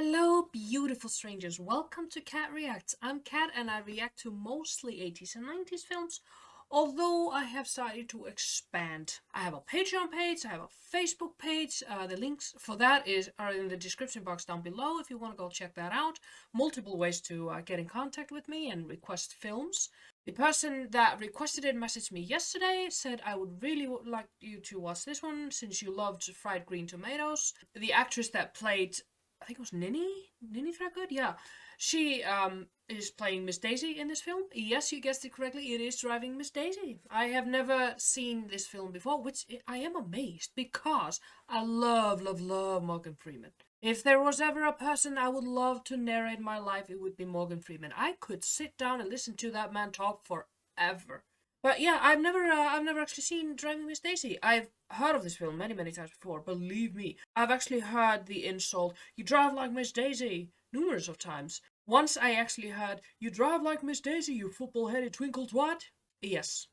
Hello, beautiful strangers. Welcome to Cat Reacts. I'm Cat and I react to mostly 80s and 90s films, although I have started to expand. I have a Patreon page, I have a Facebook page. The links for that are in the description box down below if you want to go check that out. Multiple ways to get in contact with me and request films. The person that requested it messaged me yesterday, said I would like you to watch this one since you loved Fried Green Tomatoes. The actress that played, I think it was Nini Threadgood? Yeah. She is playing Miss Daisy in this film. Yes, you guessed it correctly. It is Driving Miss Daisy. I have never seen this film before, which I am amazed because I love Morgan Freeman. If there was ever a person I would love to narrate my life, it would be Morgan Freeman. I could sit down and listen to that man talk forever. But yeah, I've never actually seen Driving Miss Daisy. I've heard of this film many times before. Believe me, I've actually heard the insult "You drive like Miss Daisy" numerous of times. Once I actually heard "You drive like Miss Daisy, you football-headed twinkle twat." Yes,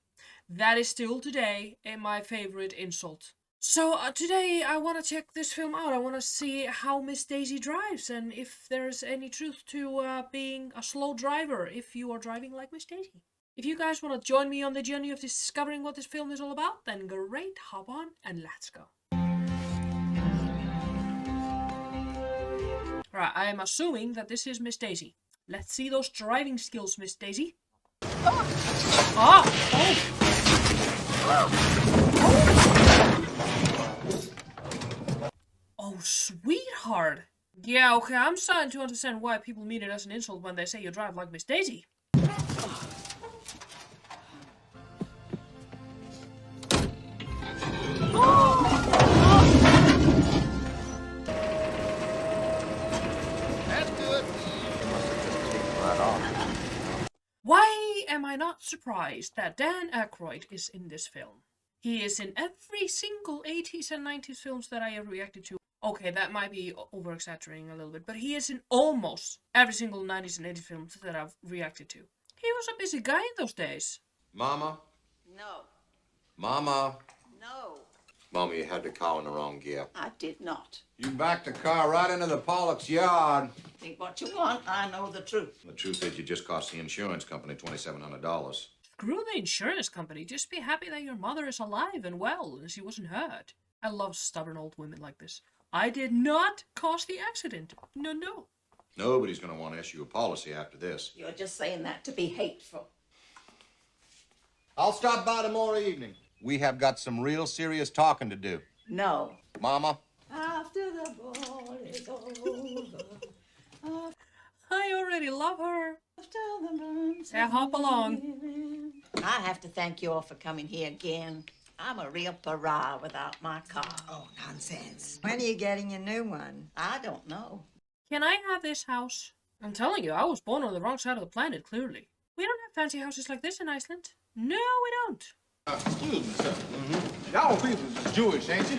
that is still today my favorite insult. So today I want to check this film out. I want to see how Miss Daisy drives and if there's any truth to being a slow driver if you are driving like Miss Daisy. If you guys want to join me on the journey of discovering what this film is all about, then great, hop on and let's go. Alright, I am assuming that this is Miss Daisy. Let's see those driving skills, Miss Daisy. Ah! Oh, sweetheart! Yeah, okay, I'm starting to understand why people mean it as an insult when they say you drive like Miss Daisy. Why am I not surprised that Dan Aykroyd is in this film? He is in every single 80s and 90s films that I ever reacted to. Okay, that might be over-exaggerating a little bit, but he is in almost every single 90s and 80s films that I've reacted to. He was a busy guy in those days. Mama? No. Mama? No. Mama, you had the car in the wrong gear. I did not. You backed the car right into the Pollock's yard. Think what you want. I know the truth. The truth is you just cost the insurance company $2,700. Screw the insurance company. Just be happy that your mother is alive and well and she wasn't hurt. I love stubborn old women like this. I did not cause the accident. No. Nobody's going to want to issue a policy after this. You're just saying that to be hateful. I'll stop by tomorrow evening. We have got some real serious talking to do. No. Mama? After the ball is over. I already love her. After the burns. Yeah, hop along. I have to thank you all for coming here again. I'm a real pariah without my car. Oh, nonsense. When are you getting a new one? I don't know. Can I have this house? I'm telling you, I was born on the wrong side of the planet, clearly. We don't have fancy houses like this in Iceland. No, we don't. Excuse me, sir. Y'all people is Jewish, ain't you?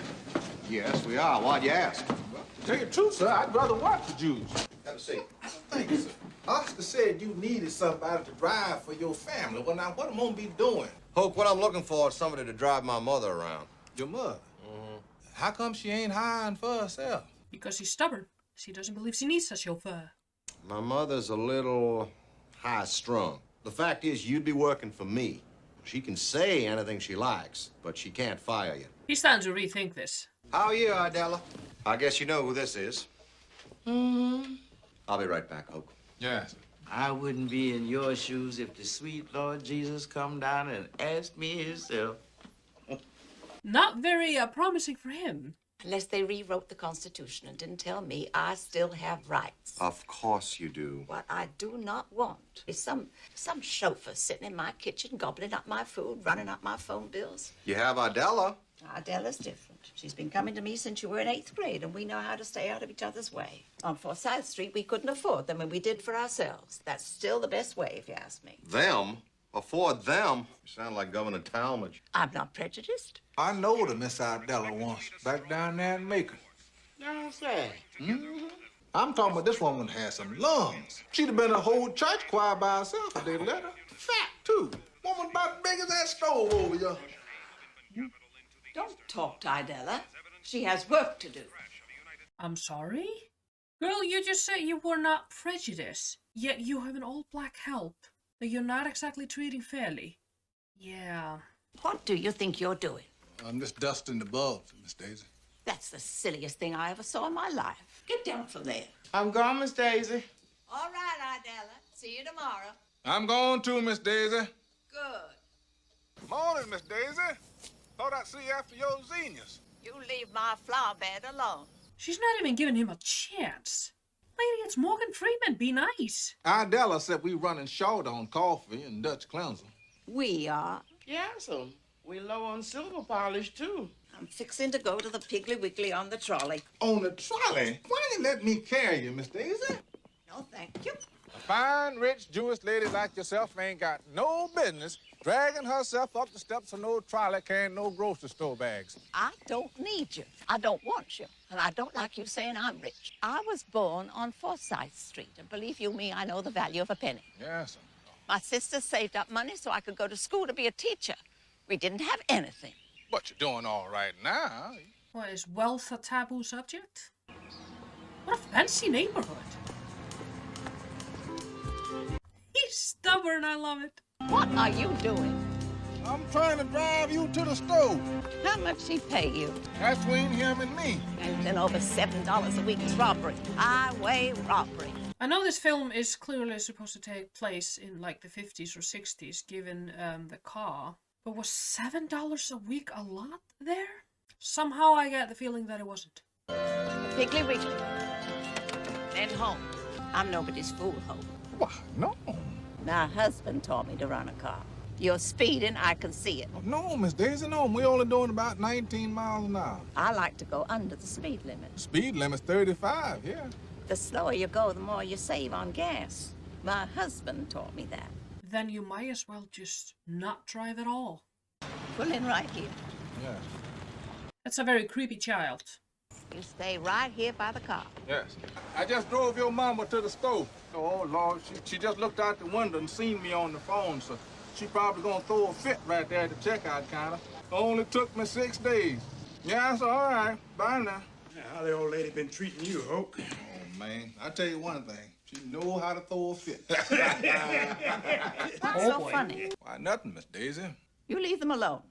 Yes, we are. Why'd you ask? Well, to tell you the truth, sir, I'd rather watch the Jews. Have a seat. Thank you, sir. Oscar said you needed somebody to drive for your family. Well, now, what am I gonna be doing? Hope, what I'm looking for is somebody to drive my mother around. Your mother? How come she ain't hiring for herself? Because she's stubborn. She doesn't believe she needs a chauffeur. My mother's a little high-strung. The fact is, you'd be working for me. She can say anything she likes, but she can't fire you. He's starting to rethink this. How are you, Idella? I guess you know who this is. I'll be right back, Hope. Yes. I wouldn't be in your shoes if the sweet Lord Jesus come down and asked me himself. Not very promising for him. Unless they rewrote the Constitution and didn't tell me I still have rights. Of course you do. What I do not want is some chauffeur sitting in my kitchen, gobbling up my food, running up my phone bills. You have Idella. Adela's different. She's been coming to me since you were in 8th grade, and we know how to stay out of each other's way. On Forsyth Street, we couldn't afford them, and we did for ourselves. That's still the best way, if you ask me. Them? Afford them? You sound like Governor Talmadge. I'm not prejudiced. I know the Miss Idella once, back down there in Macon. No, sir. I'm talking about this woman has some lungs. She'd have been a whole church choir by herself if they'd let her. Fat, too. Woman about big as that stove over here. Don't talk to Idella. She has work to do. I'm sorry? Girl, you just said you were not prejudiced, yet you have an all-black help that you're not exactly treating fairly. Yeah. What do you think you're doing? I'm just dusting the bulbs, Miss Daisy. That's the silliest thing I ever saw in my life. Get down from there. I'm gone, Miss Daisy. All right, Idella. See you tomorrow. I'm going too, Miss Daisy. Good. Morning, Miss Daisy. Thought I'd see you after your zinnias. You leave my flower bed alone. She's not even giving him a chance. Lady, it's Morgan Freeman. Be nice. Idella said we running short on coffee and Dutch cleanser. We are. Yes, we low on silver polish, too. I'm fixing to go to the Piggly Wiggly on the trolley. On the trolley? Why you let me carry you, Miss Daisy? No, thank you. A fine, rich Jewish lady like yourself ain't got no business dragging herself up the steps of no trolley carrying no grocery store bags. I don't need you. I don't want you. And I don't like you saying I'm rich. I was born on Forsyth Street, and believe you me, I know the value of a penny. Yes. My sister saved up money so I could go to school to be a teacher. We didn't have anything. But you're doing all right now. What, is wealth a taboo subject? What a fancy neighborhood. He's stubborn, I love it. What are you doing? I'm trying to drive you to the store. How much he pay you? That's between him and me. And then over $7 a week is robbery. Highway robbery. I know this film is clearly supposed to take place in like the 50s or 60s, given the car. But was $7 a week a lot there? Somehow I get the feeling that it wasn't. Piggly Wiggly. Then home. I'm nobody's fool, Hope. Why, no. My husband taught me to run a car. You're speeding, I can see it. No, Miss Daisy, no. We're only doing about 19 miles an hour. I like to go under the speed limit. Speed limit's 35, yeah. The slower you go, the more you save on gas. My husband taught me that. Then you might as well just not drive at all. Pull in right here. Yeah. That's a very creepy child. You stay right here by the car. Yes. I just drove your mama to the store. Oh, Lord, she just looked out the window and seen me on the phone, so she probably gonna throw a fit right there at the checkout counter. Only took me 6 days. Yeah, it's all right. Bye now. How the old lady been treating you, Hoke? Oh, man, I tell you one thing. She know how to throw a fit. What's so funny? Why, nothing, Miss Daisy. You leave them alone.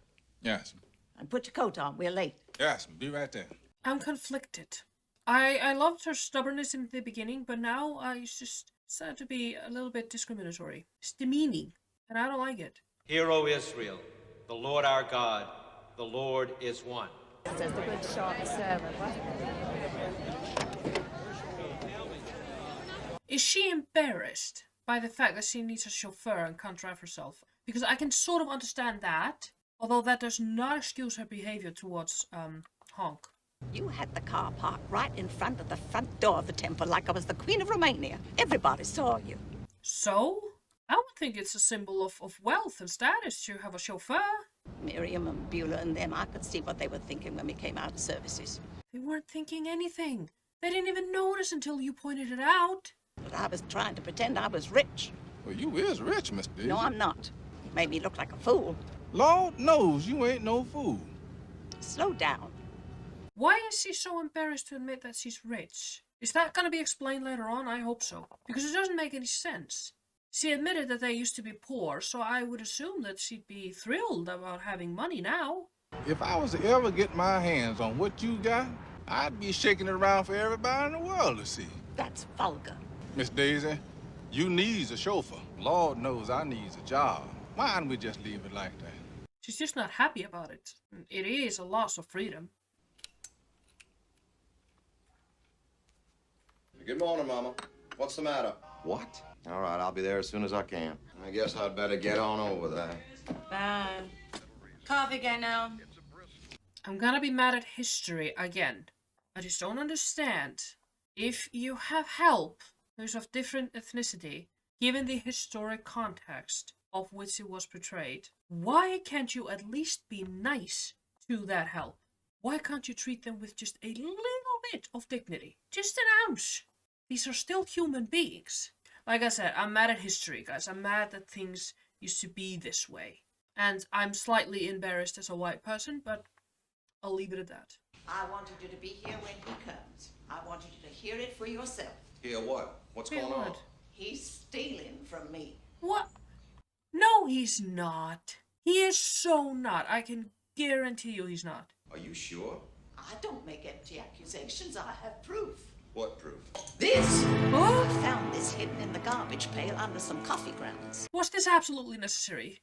Yes. And put your coat on. We're late. Yes, be right there. I'm conflicted. I loved her stubbornness in the beginning, but now it's just started to be a little bit discriminatory. It's demeaning, and I don't like it. Hear, O Israel, the Lord our God, the Lord is one. Says the good short servant. Is she embarrassed by the fact that she needs a chauffeur and can't drive herself? Because I can sort of understand that, although that does not excuse her behavior towards Honk. You had the car parked right in front of the front door of the temple like I was the Queen of Romania. Everybody saw you. So? I would think it's a symbol of wealth and status to have a chauffeur. Miriam and Beulah and them, I could see what they were thinking when we came out of services. They weren't thinking anything. They didn't even notice until you pointed it out. But I was trying to pretend I was rich. Well, you is rich, Miss Daisy. No, I'm not. You made me look like a fool. Lord knows you ain't no fool. Slow down. Why is she so embarrassed to admit that she's rich? Is that gonna be explained later on? I hope so. Because it doesn't make any sense. She admitted that they used to be poor, so I would assume that she'd be thrilled about having money now. If I was to ever get my hands on what you got, I'd be shaking it around for everybody in the world to see. That's vulgar. Miss Daisy, you needs a chauffeur. Lord knows I needs a job. Why don't we just leave it like that? She's just not happy about it. It is a loss of freedom. Good morning, Mama. What's the matter? What? All right, I'll be there as soon as I can. I guess I'd better get on over there. Bye. Coffee again now. I'm gonna be mad at history again. I just don't understand. If you have help who's of different ethnicity, given the historic context of which it was portrayed, why can't you at least be nice to that help? Why can't you treat them with just a little bit of dignity? Just an ounce. These are still human beings. Like I said, I'm mad at history, guys. I'm mad that things used to be this way. And I'm slightly embarrassed as a white person, but I'll leave it at that. I wanted you to be here when he comes. I wanted you to hear it for yourself. Hear what? What's Hear going on? what? He's stealing from me. What? No, he's not. He is so not. I can guarantee you he's not. Are you sure? I don't make empty accusations. I have proof. What proof? This! Huh? I found this hidden in the garbage pail under some coffee grounds. Was this absolutely necessary?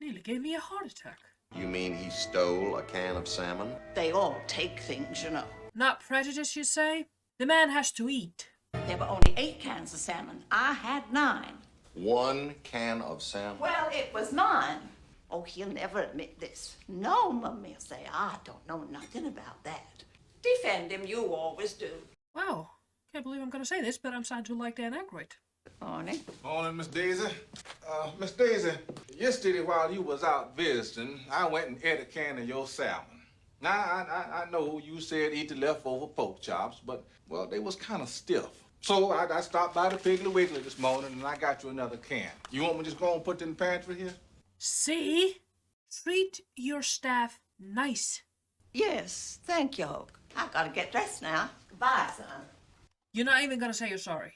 Nearly gave me a heart attack. You mean he stole a can of salmon? They all take things, you know. Not prejudice, you say? The man has to eat. There were only 8 cans of salmon. I had 9. 1 can of salmon? Well, it was mine. Oh, he'll never admit this. No, Mummy will say, I don't know nothing about that. Defend him, you always do. Wow. Can't believe I'm gonna say this, but I'm starting to like Dan Aykroyd. Morning. Morning, Miss Daisy. Miss Daisy, yesterday while you was out visiting, I went and ate a can of your salmon. Now, I know you said eat the leftover pork chops, but, well, they was kind of stiff. So I stopped by the Piggly Wiggly this morning, and I got you another can. You want me to just go and put it in the pantry here? See? Treat your staff nice. Yes, thank you, Hoke. I gotta get dressed now. Goodbye, son. You're not even gonna say you're sorry.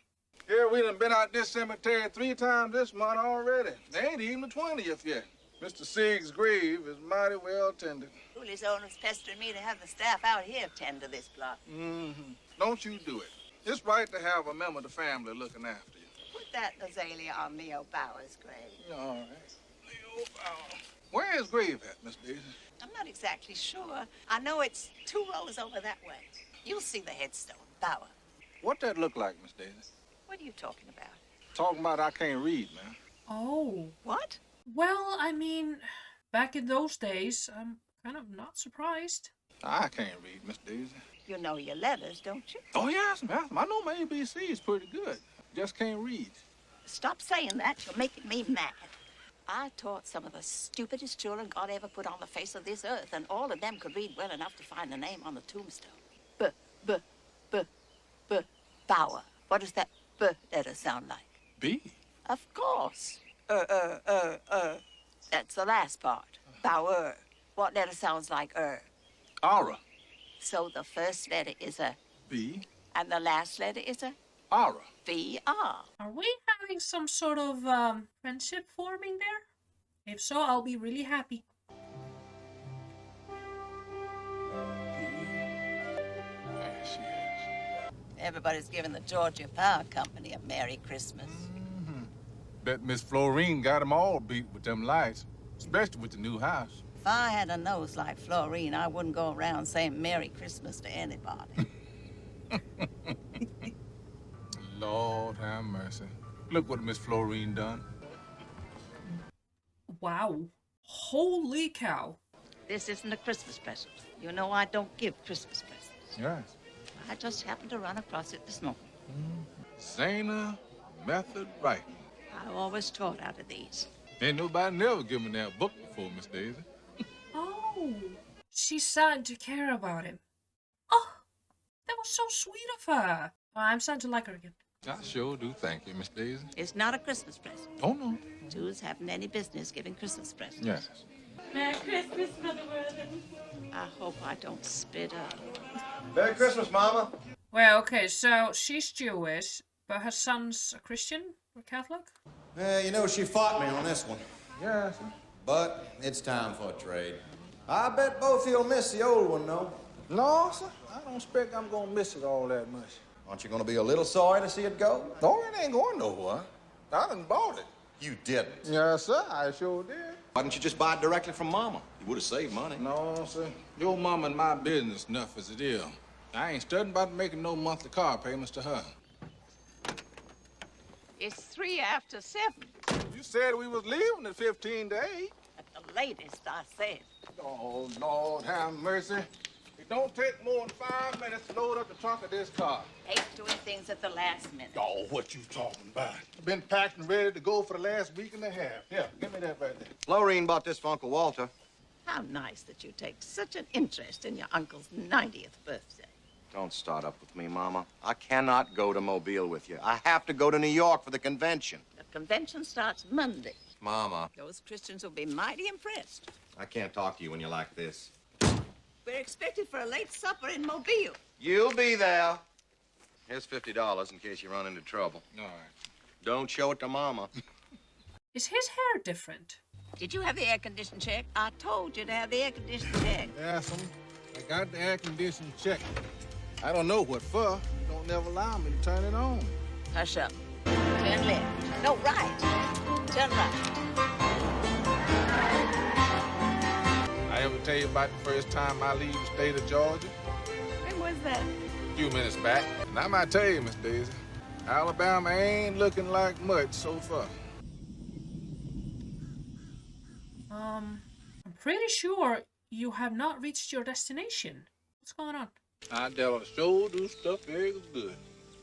Yeah, we done been out this cemetery 3 times this month already. They ain't even the 20th yet. Mr. Sieg's grave is mighty well tended. Cooley's owner's pestering me to have the staff out here tend to this plot. Mm-hmm. Don't you do it. It's right to have a member of the family looking after you. Put that azalea on Leo Bauer's grave. Yeah, all right. Leo Bauer. Where is grave at, Miss Daisy? I'm not exactly sure. I know it's 2 rows over that way. You'll see the headstone, Bauer. What that look like, Miss Daisy? What are you talking about? Talking about I can't read, man. Oh. What? Well, I mean, back in those days, I'm kind of not surprised. I can't read, Miss Daisy. You know your letters, don't you? Oh, yes, ma'am. I know my ABC is pretty good. Just can't read. Stop saying that. You're making me mad. I taught some of the stupidest children God ever put on the face of this earth, and all of them could read well enough to find the name on the tombstone. Bauer. What does that B letter sound like? B? Of course. That's the last part. Bauer. What letter sounds like Aura. So the first letter is a, B. and the last letter is a Aura. VR. Are we having some sort of friendship forming there? If so, I'll be really happy. There she is. Everybody's giving the Georgia Power Company a Merry Christmas. Mm-hmm. Bet Miss Florine got 'em all beat with them lights, especially with the new house. If I had a nose like Florine, I wouldn't go around saying Merry Christmas to anybody. Lord have mercy. Look what Miss Florine done. Wow. Holy cow. This isn't a Christmas present. You know I don't give Christmas presents. Yes. I just happened to run across it this morning. Zana Method Writing. I always taught out of these. Ain't nobody never given me that book before, Miss Daisy. Oh. She's starting to care about him. Oh. That was so sweet of her. I'm starting to like her again. I sure do thank you, Miss Daisy. It's not a Christmas present. Oh, no. Jews haven't any business giving Christmas presents. Yes. Merry Christmas, Mother Worthing. I hope I don't spit up. Merry Christmas, Mama. Well, okay, so she's Jewish, but her son's a Christian or Catholic? You know, she fought me on this one. Yes. But it's time for a trade. I bet both of you'll miss the old one, though. No, sir. I don't expect I'm gonna miss it all that much. Aren't you gonna be a little sorry to see it go? No, it ain't going nowhere. I done bought it. You didn't. Yes, sir. I sure did. Why didn't you just buy it directly from Mama? You would have saved money. No, sir. Your mom and my business enough as it is. I ain't studying about making no monthly car payments to her. It's 3 after 7. You said we was leaving at 15 to 8. At the latest, I said. Oh, Lord, have mercy. It don't take more than 5 minutes to load up the trunk of this car. Hate doing things at the last minute. Oh, what you talking about? I've been packed and ready to go for the last week and a half. Here, give me that right there. Florine bought this for Uncle Walter. How nice that you take such an interest in your uncle's 90th birthday. Don't start up with me, Mama. I cannot go to Mobile with you. I have to go to New York for the convention. The convention starts Monday. Mama, Those Christians will be mighty impressed. I can't talk to you when you're like this. We're expected for a late supper in Mobile. You'll be there. Here's $50 in case you run into trouble. All right. Don't show it to Mama. Is his hair different? Did you have the air condition checked? I told you to have the air condition checked. Ask him. I got the air conditioning checked. I don't know what for. Don't never allow me to turn it on. Hush up. Turn left. No, right. Turn right. I ever tell you about the first time I leave the state of Georgia? When was that? A few minutes back. And I might tell you, Miss Daisy, Alabama ain't looking like much so far. I'm pretty sure you have not reached your destination. What's going on? I tell sure do stuff very good.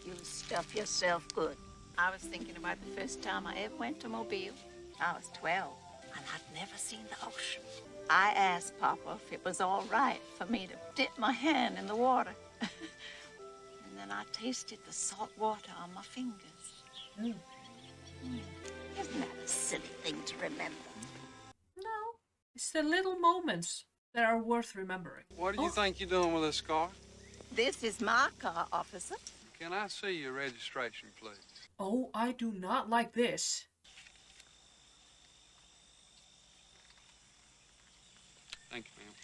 You stuff yourself good. I was thinking about the first time I ever went to Mobile. I was 12, and I'd never seen the ocean. I asked Papa if it was all right for me to dip my hand in the water. And then I tasted the salt water on my fingers. Isn't that a silly thing to remember? No. It's the little moments that are worth remembering. What do you think you're doing with this car? This is my car, officer. Can I see your registration, please? Oh, I do not like this. Thank you, ma'am.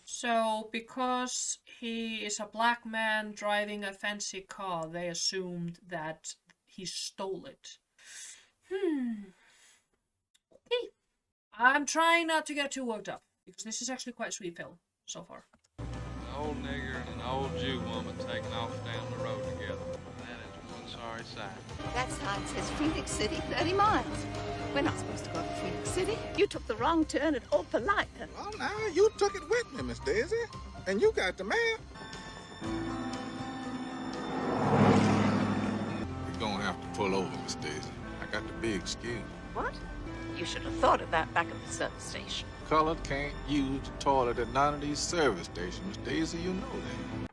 So, because he is a black man driving a fancy car, they assumed that he stole it. Okay. I'm trying not to get too worked up, because this is actually quite a sweet film so far. An old nigger and an old Jew woman taking off down the road together. That is one sorry sight. That sign says Phoenix City, 30 miles. We're not supposed to go to Phoenix City. You took the wrong turn at Opelika. Well, now, you took it with me, Miss Daisy. And you got the map. We're gonna have to pull over, Miss Daisy. I got the big skill. What? You should have thought of that back at the service station. Colored can't use the toilet at none of these service stations, Miss Daisy, you know that.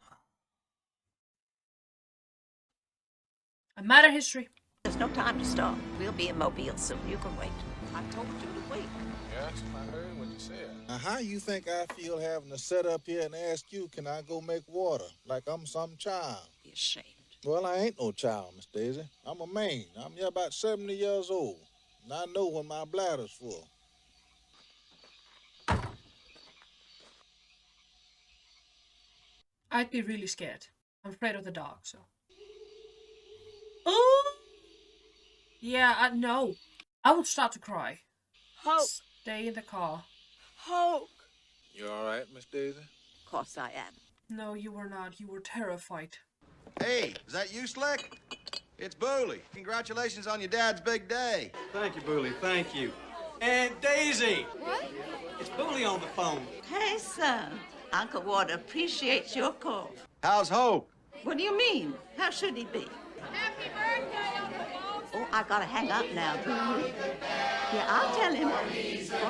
A matter history. There's no time to stop. We'll be in Mobile soon. You can wait. I told you to wait. Yes, I heard what you said. Now, how you think I feel having to sit up here and ask you, can I go make water? Like I'm some child. Be ashamed. Well, I ain't no child, Miss Daisy. I'm a man. I'm here about 70 years old. And I know when my bladder's full. I'd be really scared. I'm afraid of the dark, so. Oh! Yeah, no. I would start to cry. Hope. Stay in the car. Hope. You all right, Miss Daisy? Of course I am. No, you were not. You were terrified. Hey, is that you, Slick? It's Booley. Congratulations on your dad's big day. Thank you, Booley. Thank you. And Daisy! What? It's Booley on the phone. Hey, son. Uncle Ward appreciates your call. How's Hope? What do you mean? How should he be? Happy birthday, Uncle Bob. Oh, I gotta hang up now, Boone. Yeah, I'll tell him. All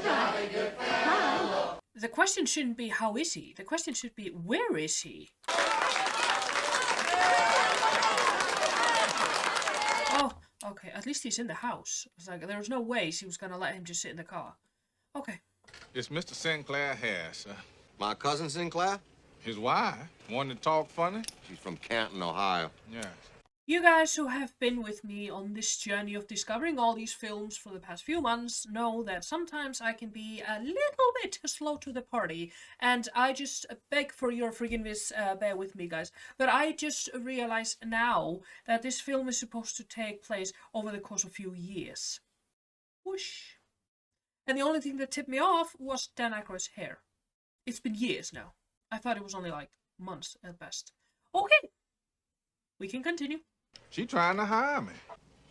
right. Bye. The question shouldn't be how is he? The question should be where is he? Oh, okay. At least he's in the house. It's like there was no way she was gonna let him just sit in the car. Okay. It's Mr. Sinclair Harris, sir. My cousin Sinclair? His wife. One to talk funny? She's from Canton, Ohio. Yes. You guys who have been with me on this journey of discovering all these films for the past few months know that sometimes I can be a little bit slow to the party, and I just beg for your forgiveness, bear with me guys, but I just realized now that this film is supposed to take place over the course of a few years. Whoosh. And the only thing that tipped me off was Dan Aykroyd's hair. It's been years now. I thought it was only like months at best. Okay, we can continue. She trying to hire me.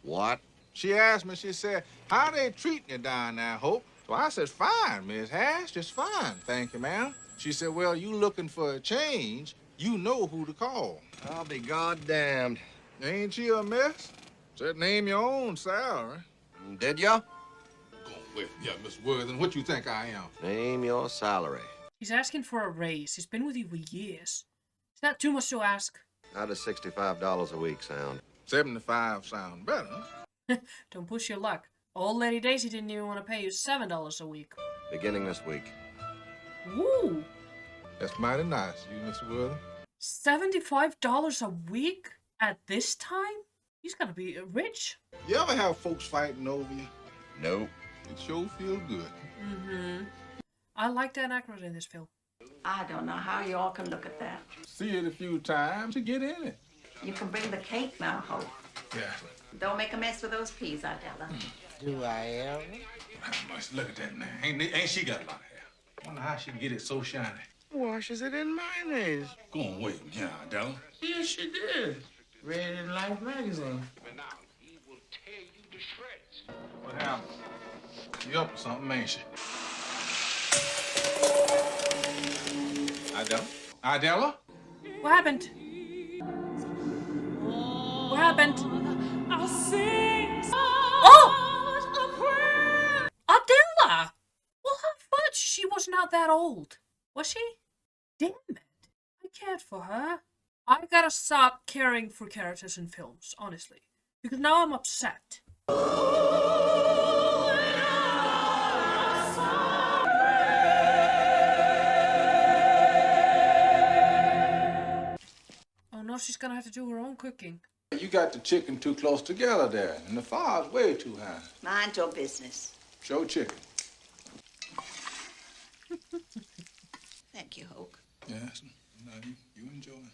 What? She asked me, she said, how they treating you down there, Hope? So I said, fine, Miss Harris, just fine, thank you, ma'am. She said, well, you looking for a change, you know who to call. I'll be goddamned. Ain't she a mess? Said name your own salary. Did ya? Go with ya, Miss Worthing. What you think I am? Name your salary. He's asking for a raise. He's been with you for years. Is that too much to ask? How does $65 a week sound? 75 sound better. Don't push your luck. Old Lady Daisy didn't even want to pay you $7 a week. Beginning this week. Woo! That's mighty nice, you, Mr. Worthing. $75 a week at this time? He's gonna be rich. You ever have folks fighting over you? Nope. It sure feels good. Mm-hmm. I like Dan Aykroyd in this film. I don't know how you all can look at that. See it a few times to get in it. You can bring the cake now, Hope. Yeah. Don't make a mess with those peas, Idella. Do I ever? How much? Look at that now. Ain't she got a lot of hair? Wonder how she can get it so shiny. Washes it in mayonnaise. Go on, wait. Yeah, Della. Yes, she did. Read it in Life magazine. What happened? She up or something, ain't she? Idella? Idella? What happened? What happened? Oh! Adela! Well, how much? She was not that old. Was she? Damn it. I cared for her. I gotta stop caring for characters in films, honestly. Because now I'm upset. Oh no, she's gonna have to do her own cooking. You got the chicken too close together there, and the fire's way too high. Mind your business. Show chicken. Thank you, Hoke. Yes. No, you enjoy it.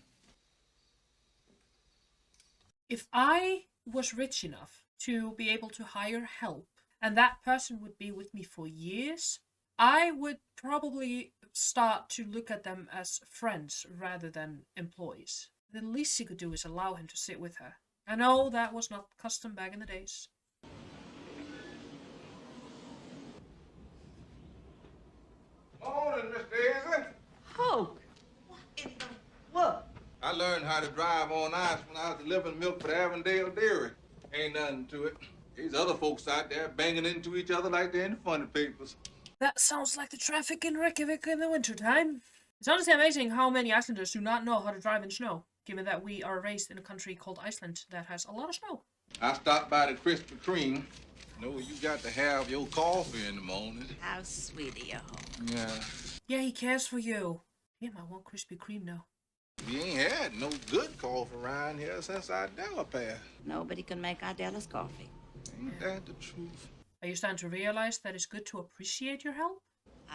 If I was rich enough to be able to hire help, and that person would be with me for years, I would probably start to look at them as friends rather than employees. The least she could do is allow him to sit with her. I know that was not custom back in the days. Morning, Miss Daisy. Hoke, what in the world? I learned how to drive on ice when I was delivering milk for the Avondale Dairy. Ain't nothing to it. These other folks out there banging into each other like they're in the funny papers. That sounds like the traffic in Reykjavik in the wintertime. It's honestly amazing how many Icelanders do not know how to drive in snow, given that we are raised in a country called Iceland that has a lot of snow. I stopped by the Krispy Kreme. You know, you got to have your coffee in the morning. How sweet of you, Hope. Yeah. Yeah, he cares for you. Damn, I want Krispy Kreme now. We ain't had no good coffee around here since Idella passed. Nobody can make Idella's coffee. Ain't that the truth? Are you starting to realize that it's good to appreciate your help?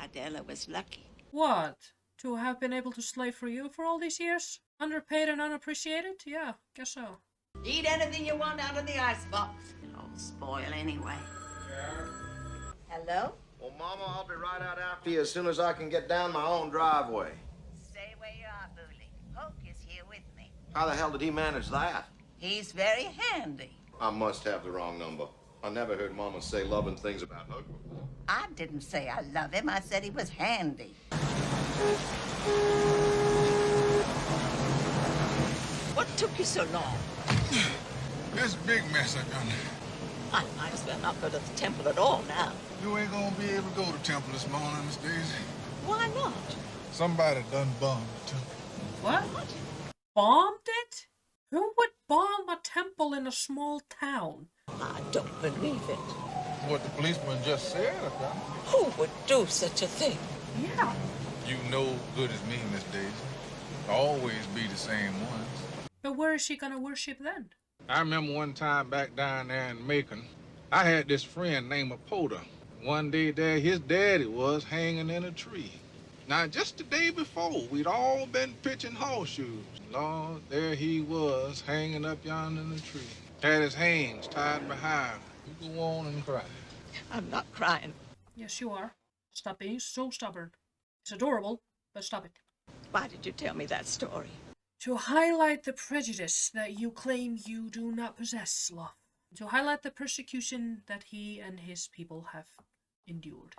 Idella was lucky. What? To have been able to slave for you for all these years? Underpaid and unappreciated? Yeah, guess so. Eat anything you want out of the icebox. It'll all spoil anyway. Hello? Well, Mama, I'll be right out after you as soon as I can get down my own driveway. Stay where you are, Booley. Hoke is here with me. How the hell did he manage that? He's very handy. I must have the wrong number. I never heard Mama say loving things about Hook before. I didn't say I love him. I said he was handy. What took you so long? This big mess I done. I might as well not go to the temple at all now. You ain't gonna be able to go to temple this morning, Miss Daisy. Why not? Somebody done bombed the temple. What? Bombed it? Who would bomb a temple in a small town? I don't believe it. What the policeman just said about it. Who would do such a thing? Yeah. You know good as me, Miss Daisy. Always be the same ones. But where is she gonna worship then? I remember one time back down there in Macon, I had this friend named Apoda. One day there, his daddy was hanging in a tree. Now, just the day before, we'd all been pitching horseshoes. Lord, there he was, hanging up yonder in the tree. Had his hands tied behind him. You go on and cry. I'm not crying. Yes, you are. Stop being so stubborn. It's adorable, but stop it. Why did you tell me that story? To highlight the prejudice that you claim you do not possess, love. To highlight the persecution that he and his people have endured.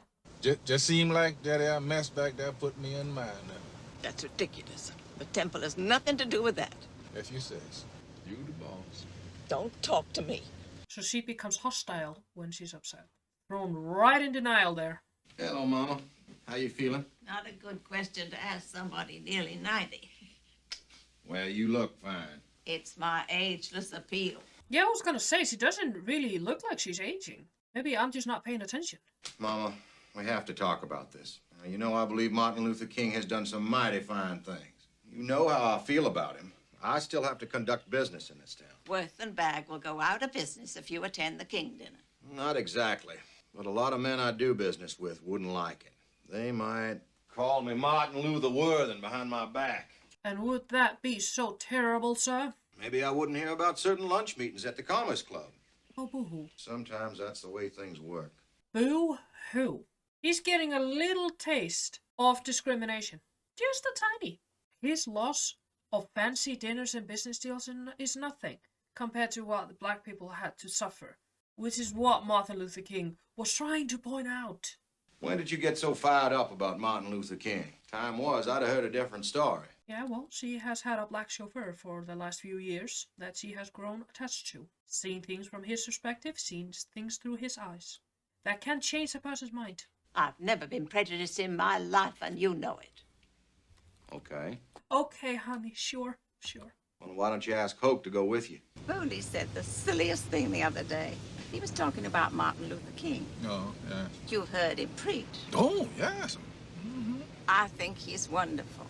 Just seemed like that mess back there put me in mind now. That's ridiculous. The temple has nothing to do with that. If you says, you the boss. Don't talk to me. So she becomes hostile when she's upset. Thrown right in denial there. Hello, Mama. How you feeling? Not a good question to ask somebody nearly 90. Well, you look fine. It's my ageless appeal. Yeah, I was gonna say, she doesn't really look like she's aging. Maybe I'm just not paying attention. Mama, we have to talk about this. Now, you know I believe Martin Luther King has done some mighty fine things. You know how I feel about him. I still have to conduct business in this town. Worth and Bag will go out of business if you attend the King dinner. Not exactly. But a lot of men I do business with wouldn't like it. They might call me Martin Luther Worthing behind my back. And would that be so terrible, sir? Maybe I wouldn't hear about certain lunch meetings at the Commerce Club. Oh, boo-hoo. Sometimes that's the way things work. Boo-hoo. He's getting a little taste of discrimination. Just a tiny. His loss of fancy dinners and business deals is nothing compared to what the black people had to suffer, which is what Martin Luther King was trying to point out. When did you get so fired up about Martin Luther King? Time was, I'd have heard a different story. Yeah, well, she has had a black chauffeur for the last few years that she has grown attached to. Seen things from his perspective, seen things through his eyes. That can change a person's mind. I've never been prejudiced in my life, and you know it. Okay. Okay, honey, sure. Well, why don't you ask Hoke to go with you? Booley said the silliest thing the other day. He was talking about Martin Luther King. Oh, yeah. You heard him preach. Oh, yes. I think he's wonderful.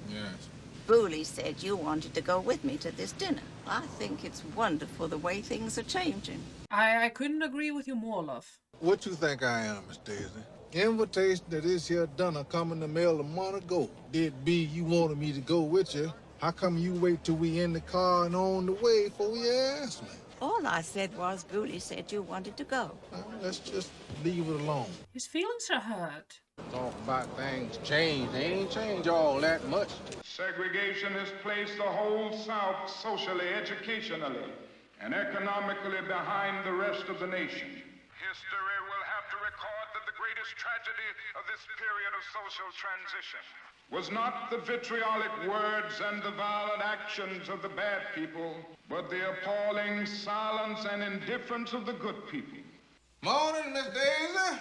Yes. Booley said you wanted to go with me to this dinner. I think it's wonderful the way things are changing. I couldn't agree with you more, love. What you think I am, Miss Daisy? Invitation to this here dinner come in the mail a month ago. Did be you wanted me to go with you. How come you wait till we in the car and on the way before you ask me? All I said was Booley said you wanted to go. Well, let's just leave it alone. His feelings are hurt. Talk about things change. They ain't changed all that much. Segregation has placed the whole South socially, educationally, and economically behind the rest of the nation. History will have to record that the greatest tragedy of this period of social transition was not the vitriolic words and the violent actions of the bad people, but the appalling silence and indifference of the good people. Morning, Miss Daisy.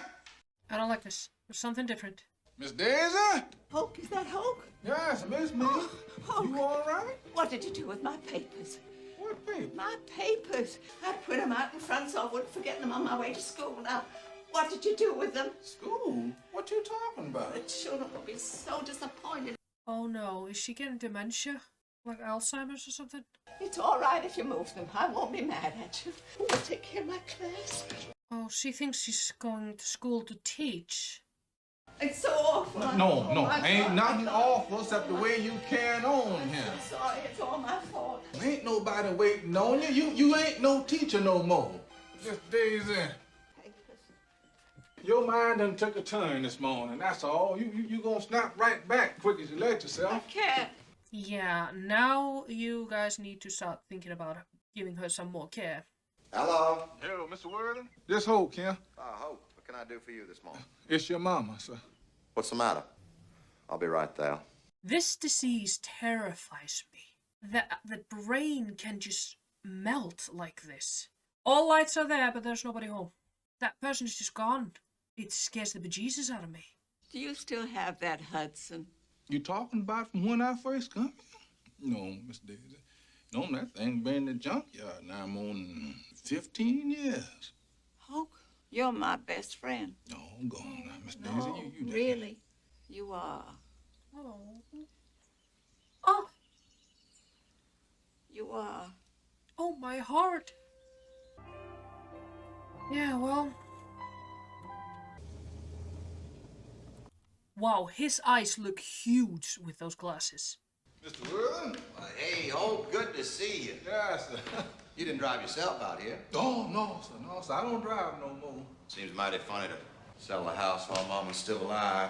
I don't like this. There's something different. Miss Daisy? Hoke, is that Hoke? Yes, Miss Me. Hoke. You all right? What did you do with my papers? What paper? My papers. I put them out in front so I wouldn't forget them on my way to school. Now, what did you do with them? School? What you talking about? The children will be so disappointed. Oh no, is she getting dementia? Like Alzheimer's or something? It's all right if you move them. I won't be mad at you. Who will take care of my class? Oh, she thinks she's going to school to teach. It's so awful. No, Oh, my ain't God. nothing awful except the way you carrying on here. I'm sorry, it's all my fault. Ain't nobody waiting on you. You ain't no teacher no more. Miss Daisy, your mind done took a turn this morning, that's all. You gonna snap right back quick as you let yourself. I can't. Yeah, now you guys need to start thinking about giving her some more care. Hello. Hello, Mr. Worthing. This Hoke here. Hope, what can I do for you this morning? It's your mama, sir. What's the matter? I'll be right there. This disease terrifies me. That the brain can just melt like this. All lights are there, but there's nobody home. That person is just gone. It scares the bejesus out of me. Do you still have that Hudson? You talking about from when I first come here? No, Miss Daisy. No, that thing been in the junkyard now more than 15 years. Hoke, you're my best friend. No, go on now, Miss Daisy. No, You really, you are. Oh. Oh, You are. oh, my heart. Yeah, well. Wow, his eyes look huge with those glasses. Mr. Worthing? Hey, Hope, good to see you. Yes, sir. You didn't drive yourself out here. Oh, no, sir. I don't drive no more. Seems mighty funny to sell the house while Mama's still alive.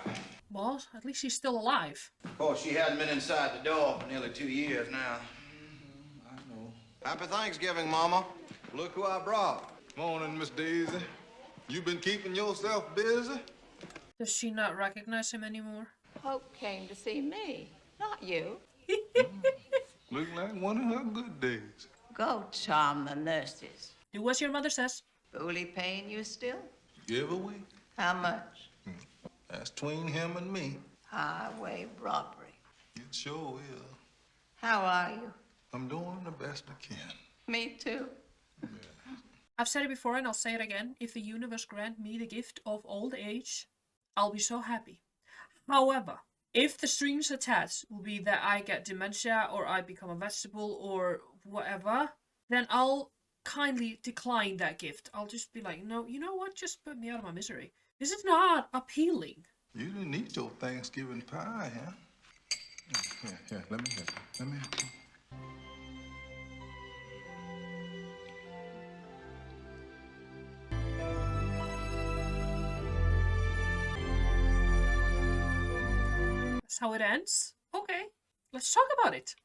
Well, at least she's still alive. Of course, she hadn't been inside the door for nearly 2 years now. I know. Happy Thanksgiving, Mama. Look who I brought. Morning, Miss Daisy. You been keeping yourself busy? Does she not recognize him anymore? Hope came to see me, not you. Look like one of her good days. Go charm the nurses. Do as your mother says. Booley paying you still? Give a week. How much? That's between him and me. Highway robbery. It sure is. How are you? I'm doing the best I can. Me too. I've said it before and I'll say it again. If the universe grant me the gift of old age, I'll be so happy. However, if the strings attached will be that I get dementia or I become a vegetable or whatever, then I'll kindly decline that gift. I'll just be like, no, you know what? Just put me out of my misery. This is not appealing. You didn't eat your Thanksgiving pie, huh? Here, let me help you. Let me help you. That's how it ends. Okay, let's talk about it.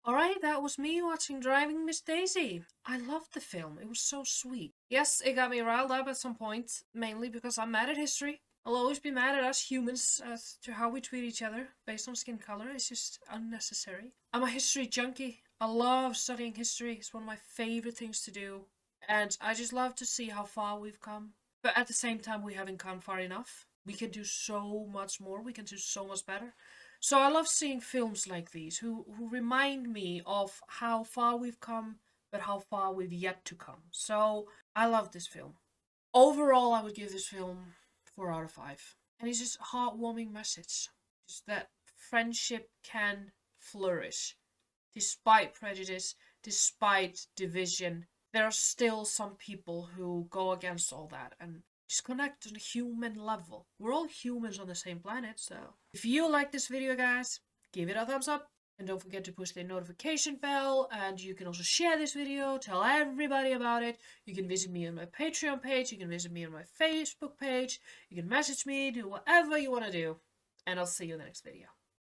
Alright, that was me watching Driving Miss Daisy. I loved the film. It was so sweet. Yes, it got me riled up at some point, mainly because I'm mad at history. I'll always be mad at us humans as to how we treat each other based on skin color. It's just unnecessary. I'm a history junkie. I love studying history. It's one of my favorite things to do. And I just love to see how far we've come. But at the same time, we haven't come far enough. We can do so much more. We can do so much better. So I love seeing films like these who remind me of how far we've come, but how far we've yet to come. So I love this film. Overall, I would give this film 4 out of 5. And it's just a heartwarming message. Just that friendship can flourish. Despite prejudice, despite division, there are still some people who go against all that and just connect on a human level. We're all humans on the same planet, so if you like this video, guys, give it a thumbs up. And don't forget to push the notification bell. And you can also share this video, tell everybody about it. You can visit me on my Patreon page. You can visit me on my Facebook page. You can message me, do whatever you want to do. And I'll see you in the next video.